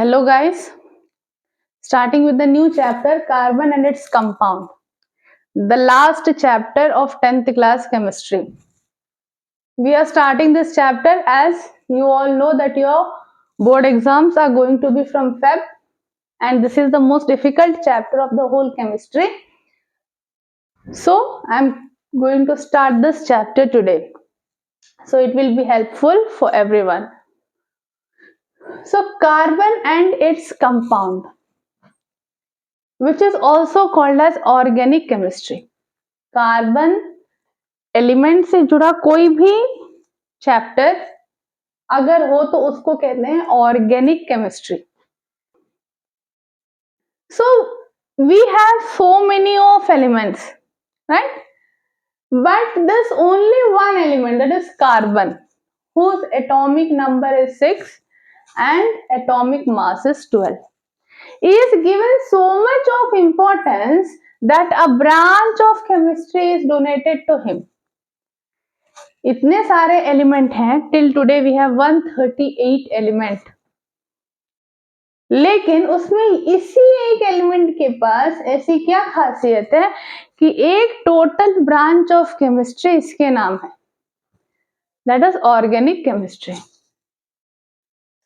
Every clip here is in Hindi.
Hello guys, starting with the new chapter carbon and its compound, the last chapter of 10th class chemistry. We are starting this chapter as you all know that your board exams are going to be from Feb, and this is the most difficult chapter of the whole chemistry. So I'm going to start this chapter today. So it will be helpful for everyone. So carbon and its compound, which is also called as organic chemistry. Carbon element से जुड़ा कोई भी चैप्टर अगर हो तो उसको कहते हैं organic chemistry. So we have so many of elements, right? But there's only one element, that is carbon, whose atomic number is 6 and atomic mass is 12. He is given so much of importance that a branch of chemistry is donated to him. इतने सारे एलिमेंट हैं, till today we have 138 element, लेकिन उसमें इसी एक एलिमेंट के पास ऐसी क्या खासियत है कि एक टोटल ब्रांच ऑफ केमिस्ट्री इसके नाम है, that is organic chemistry.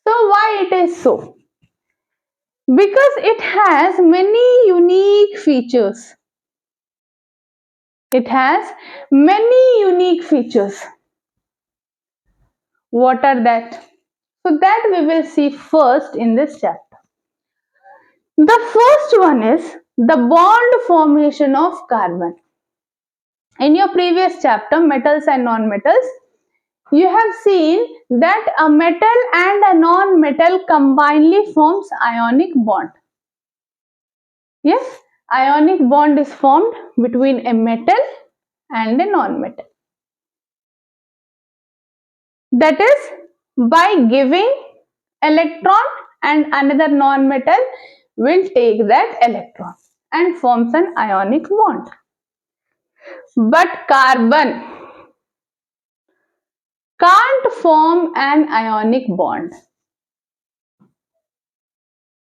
So why it is so? Because it has many unique features. It has many unique features. What are that? So that we will see first in this chapter. The first one is the bond formation of carbon. In your previous chapter, metals and non-metals, you have seen that a metal and a non-metal combinedly forms ionic bond. Yes, ionic bond is formed between a metal and a non-metal. That is by giving electron, and another non-metal will take that electron and forms an ionic bond. But carbon can't form an ionic bond.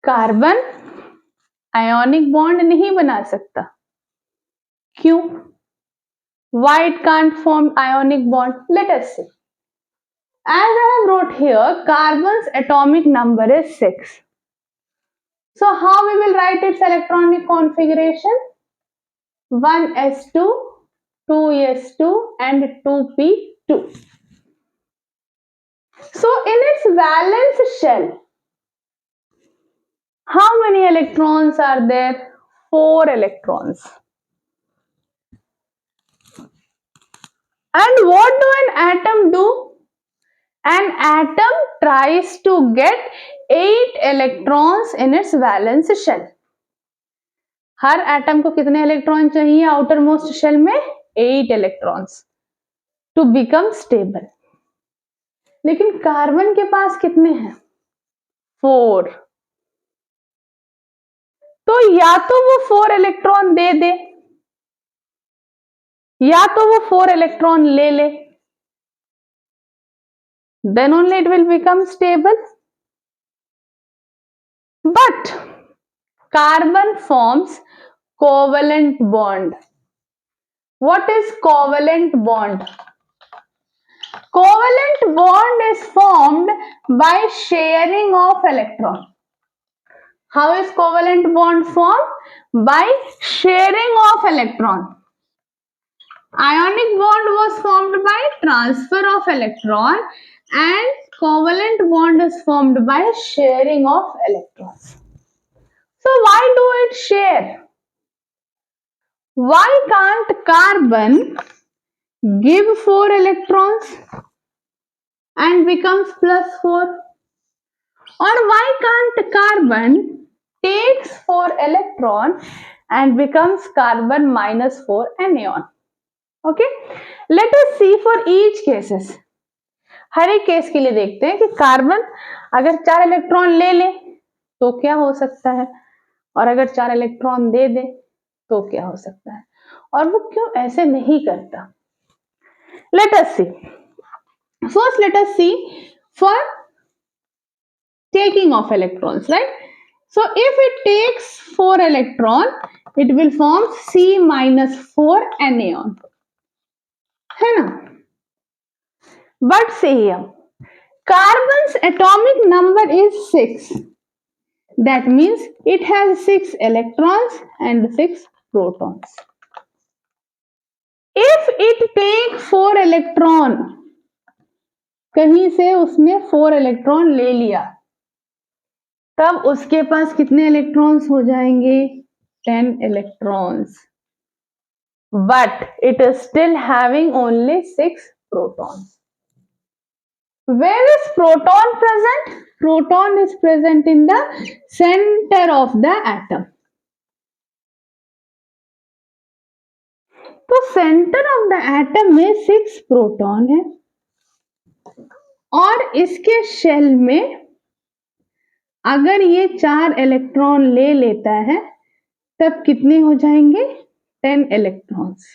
Carbon ionic bond नहीं बना सकता. क्यों? Why it can't form ionic bond? Let us see. As I have wrote here, carbon's atomic number is 6. So how we will write its electronic configuration? 1s2, 2s2 and 2p2. So in its valence shell, how many electrons are there? 4 electrons. And what do an atom do? An atom tries to get 8 electrons in its valence shell. Her atom को कितने इलेक्ट्रॉन चाहिए आउटर मोस्ट शेल में? 8 इलेक्ट्रॉन्स टू बिकम स्टेबल. लेकिन कार्बन के पास कितने हैं? 4. तो या तो वो 4 इलेक्ट्रॉन दे दे या तो वो 4 इलेक्ट्रॉन ले ले, then only it will become stable. But carbon forms covalent bond. What is covalent bond? Covalent bond is formed by sharing of electron. How is covalent bond formed? By sharing of electron. Ionic bond was formed by transfer of electron, and covalent bond is formed by sharing of electrons. So why do it share? Why can't carbon give 4 electrons and becomes +4? Or why can't carbon takes 4 electron and becomes carbon -4 anion? Okay, let us see for each cases. हर एक केस के लिए देखते हैं कि कार्बन अगर 4 इलेक्ट्रॉन ले ले तो क्या हो सकता है, और अगर 4 इलेक्ट्रॉन दे दे तो क्या हो सकता है, और वो क्यों ऐसे नहीं करता. Let us see. First let us see for taking of electrons, right? So if it takes 4 electron, it will form C minus 4 anion, है ना? But see here, carbon's atomic number is 6. That means it has 6 electrons and 6 protons. If it take 4 electron, कहीं से उसने 4 इलेक्ट्रॉन ले लिया, तब उसके पास कितने इलेक्ट्रॉन्स हो जाएंगे? 10 electrons. But it is still having only 6 protons. Where is proton present? Proton is present in the center of the atom. तो सेंटर ऑफ द एटम में 6 प्रोटॉन है और इसके शेल में अगर ये 4 इलेक्ट्रॉन ले लेता है तब कितने हो जाएंगे? 10 इलेक्ट्रॉन्स,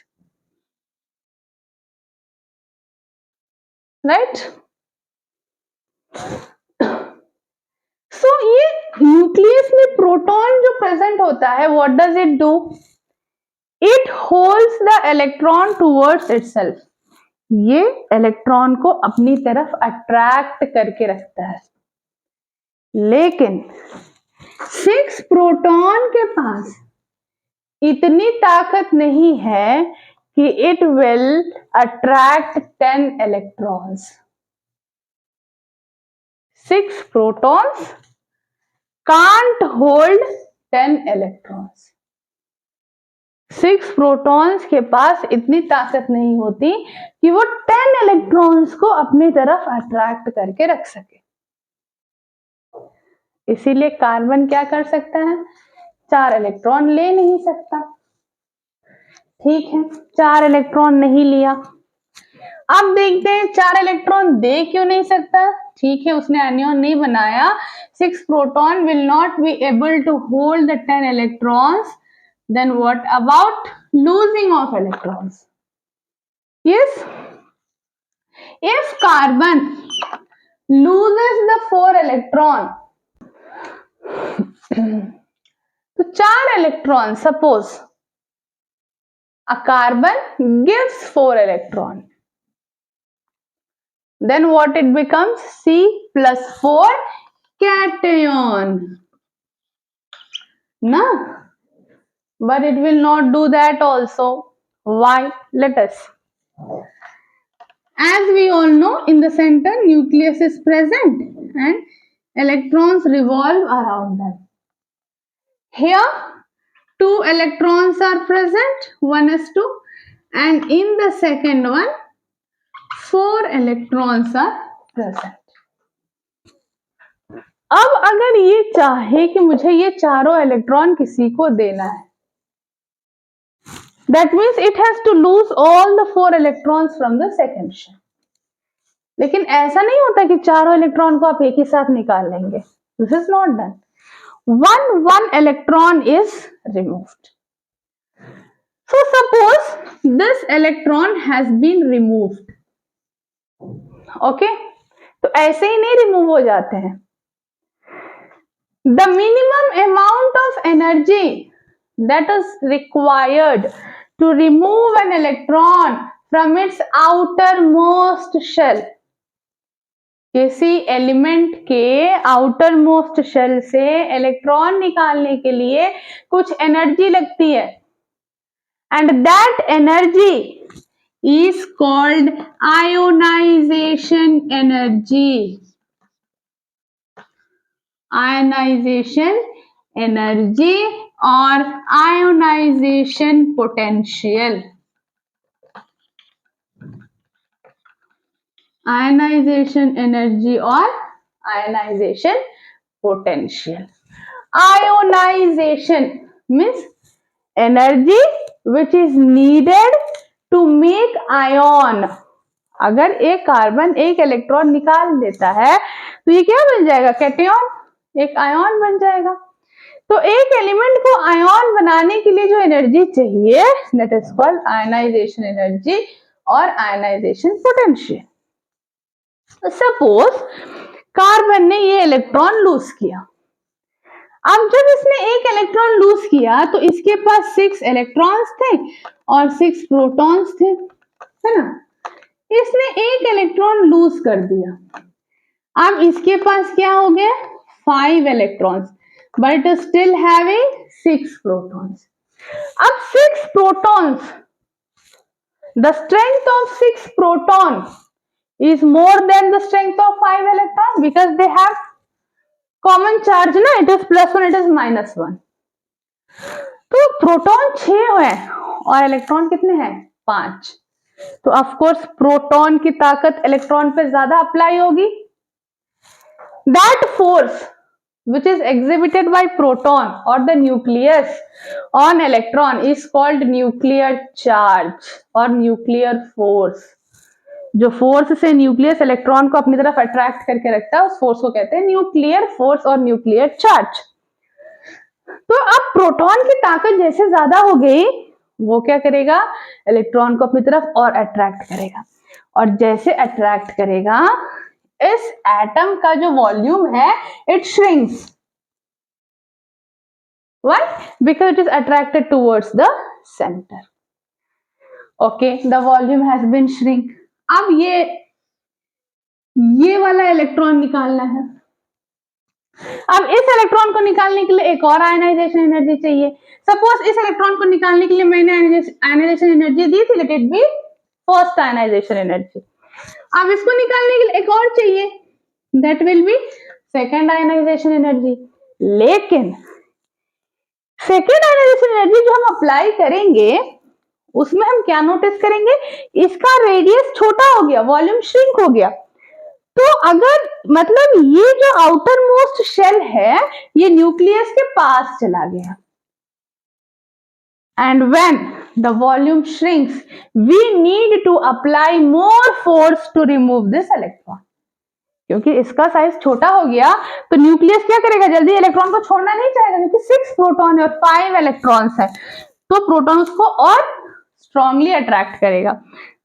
राइट? सो ये न्यूक्लियस में प्रोटॉन जो प्रेजेंट होता है, what does it do? It holds the electron towards itself. ये इलेक्ट्रॉन को अपनी तरफ अट्रैक्ट करके रखता है. लेकिन 6 प्रोटॉन के पास इतनी ताकत नहीं है कि it will attract 10 electrons. 6 protons can't hold 10 electrons. 6 protons के पास इतनी ताकत नहीं होती कि वो 10 इलेक्ट्रॉन्स को अपनी तरफ अट्रैक्ट करके रख सके. इसीलिए कार्बन क्या कर सकता है? 4 इलेक्ट्रॉन ले नहीं सकता. ठीक है, 4 इलेक्ट्रॉन नहीं लिया. अब देखते हैं 4 इलेक्ट्रॉन दे क्यों नहीं सकता. ठीक है, उसने एनियन नहीं बनाया. 6 proton will not be able to hold the 10 electrons. Then what about losing of electrons? Yes, if carbon loses the 4 electron, तो 4 electron, suppose a carbon gives 4 electron, then what it becomes? C plus 4 cation. Na? But it will not do that also. Why? Let us. As we all know, in the center nucleus is present and electrons revolve around them. Here 2 electrons are present, 1s2, and in the second one 4 electrons are present. अब अगर ये चाहे कि मुझे ये चारों इलेक्ट्रॉन किसी को देना है, that means it has to lose all the 4 electrons from the second shell. लेकिन ऐसा नहीं होता कि चारों इलेक्ट्रॉन को आप एक ही साथ निकाल लेंगे. This is not done. One electron is removed. So suppose this electron has been removed. Okay? तो ऐसे ही नहीं रिमूव हो जाते हैं. The minimum amount of energy that is required to remove an electron from its outermost shell. किसी एलिमेंट के आउटर मोस्ट शेल से इलेक्ट्रॉन निकालने के लिए कुछ एनर्जी लगती है, and that energy is called ionization energy. Ionization energy और ionization potential. ionization energy or ionization potential. Ionization means energy which is needed to make ion. अगर एक कार्बन एक इलेक्ट्रॉन निकाल देता है तो ये क्या बन जाएगा? कैटायन, एक आयन बन जाएगा. तो एक एलिमेंट को आयन बनाने के लिए जो एनर्जी चाहिए, that is called ionization energy और आयनाइजेशन पोटेंशियल. Suppose कार्बन ने ये इलेक्ट्रॉन लूज किया। अब जब इसने एक इलेक्ट्रॉन लूज किया तो इसके पास 6 इलेक्ट्रॉन्स थे और 6 प्रोटॉन्स थे, है ना। इसने एक इलेक्ट्रॉन लूज कर दिया। अब इसके पास क्या हो गया, 5 electrons, but still having 6 protons. अब 6 protons, the strength of 6 proton is more than the strength of 5 electron because they have common charge ना, it is +1, it is -1। तो प्रोटॉन 6 है और इलेक्ट्रॉन कितने हैं, 5। तो ऑफ कोर्स प्रोटॉन की ताकत इलेक्ट्रॉन पे ज्यादा अप्लाई होगी। That force which is exhibited by proton or the nucleus on electron is called nuclear charge or nuclear force। जो फोर्स से न्यूक्लियस इलेक्ट्रॉन को अपनी तरफ अट्रैक्ट करके रखता है उस फोर्स को कहते हैं न्यूक्लियर फोर्स और न्यूक्लियर चार्ज। तो अब प्रोटॉन की ताकत जैसे ज्यादा हो गई वो क्या करेगा, इलेक्ट्रॉन को अपनी तरफ और अट्रैक्ट करेगा, और जैसे अट्रैक्ट करेगा इस एटम का जो वॉल्यूम है it shrinks. Why? Because it is attracted towards the centre. Okay, the volume has been shrink. अब ये वाला इलेक्ट्रॉन निकालना है। अब इस इलेक्ट्रॉन को निकालने के लिए एक और आयनाइजेशन एनर्जी चाहिए। सपोज इस इलेक्ट्रॉन को निकालने के लिए मैंने आयनाइजेशन एनर्जी दी थी, let it be first ionization energy. अब इसको निकालने के लिए एक और चाहिए, that will be second ionization energy. लेकिन सेकेंड आयनाइजेशन एनर्जी जो हम अप्लाई करेंगे उसमें हम क्या नोटिस करेंगे, इसका रेडियस छोटा हो गया, वॉल्यूम श्रिंक हो गया। तो अगर मतलब ये जो आउटर मोस्ट शेल है ये न्यूक्लियस के पास चला गया, and when the volume shrinks we need to apply more force to remove this electron. क्योंकि इसका साइज छोटा हो गया तो न्यूक्लियस क्या करेगा, जल्दी इलेक्ट्रॉन को छोड़ना नहीं चाहेगा, क्योंकि 6 प्रोटॉन और 5 इलेक्ट्रॉन्स है, तो प्रोटॉन उसको और स्ट्रांगली अट्रैक्ट करेगा।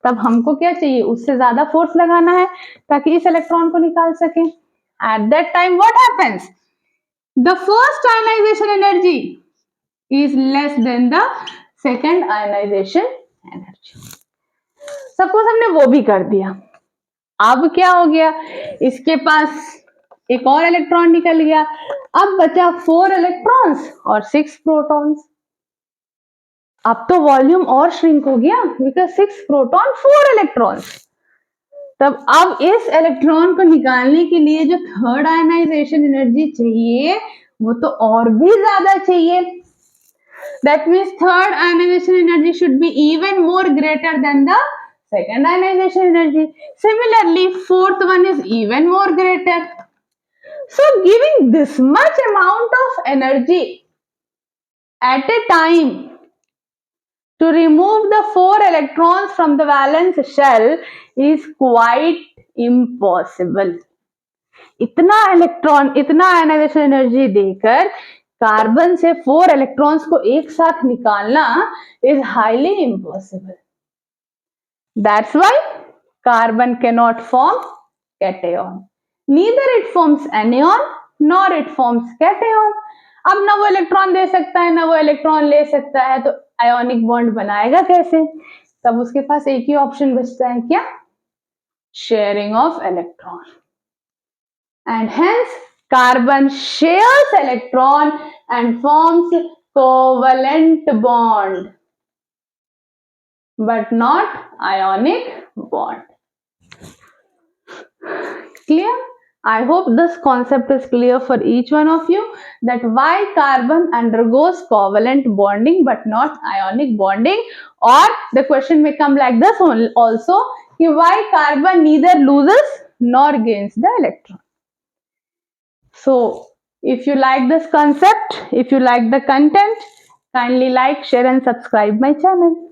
तब हमको क्या चाहिए, उससे ज्यादा फोर्स लगाना है ताकि इस इलेक्ट्रॉन को निकाल सके। At that time what happens, the first ionization energy is less than the second ionization energy. Suppose हमने वो भी कर दिया। अब क्या हो गया, इसके पास एक और इलेक्ट्रॉन निकल गया। अब बचा 4 इलेक्ट्रॉन्स और 6 प्रोटॉन्स। अब तो वॉल्यूम और श्रिंक हो गया बिकॉज 6 प्रोटॉन 4 इलेक्ट्रॉन्स। तब अब इस इलेक्ट्रॉन को निकालने के लिए जो थर्ड आयनाइजेशन एनर्जी चाहिए वो तो और भी ज्यादा चाहिए। That means third ionization energy should be even more greater than the second ionization energy. Similarly, fourth one is even more greater. So giving this much amount of energy at a time to remove the 4 electrons from the valence shell is quite impossible. इतना इलेक्ट्रॉन, इतना आयनाइजेशन एनर्जी देकर कार्बन से 4 इलेक्ट्रॉन्स को एक साथ निकालना is highly impossible. That's why carbon cannot form cation. Neither it forms anion nor it forms cation. अब ना वो इलेक्ट्रॉन दे सकता है ना वो इलेक्ट्रॉन ले सकता है, तो आयोनिक बॉन्ड बनाएगा कैसे? तब उसके पास एक ही ऑप्शन बचता है, क्या? Sharing of electron. And hence carbon shares electron and forms covalent bond but not ionic bond. Clear? I hope this concept is clear for each one of you, that why carbon undergoes covalent bonding but not ionic bonding, or the question may come like this also, why carbon neither loses nor gains the electron. So if you like this concept, if you like the content, kindly like, share and subscribe my channel.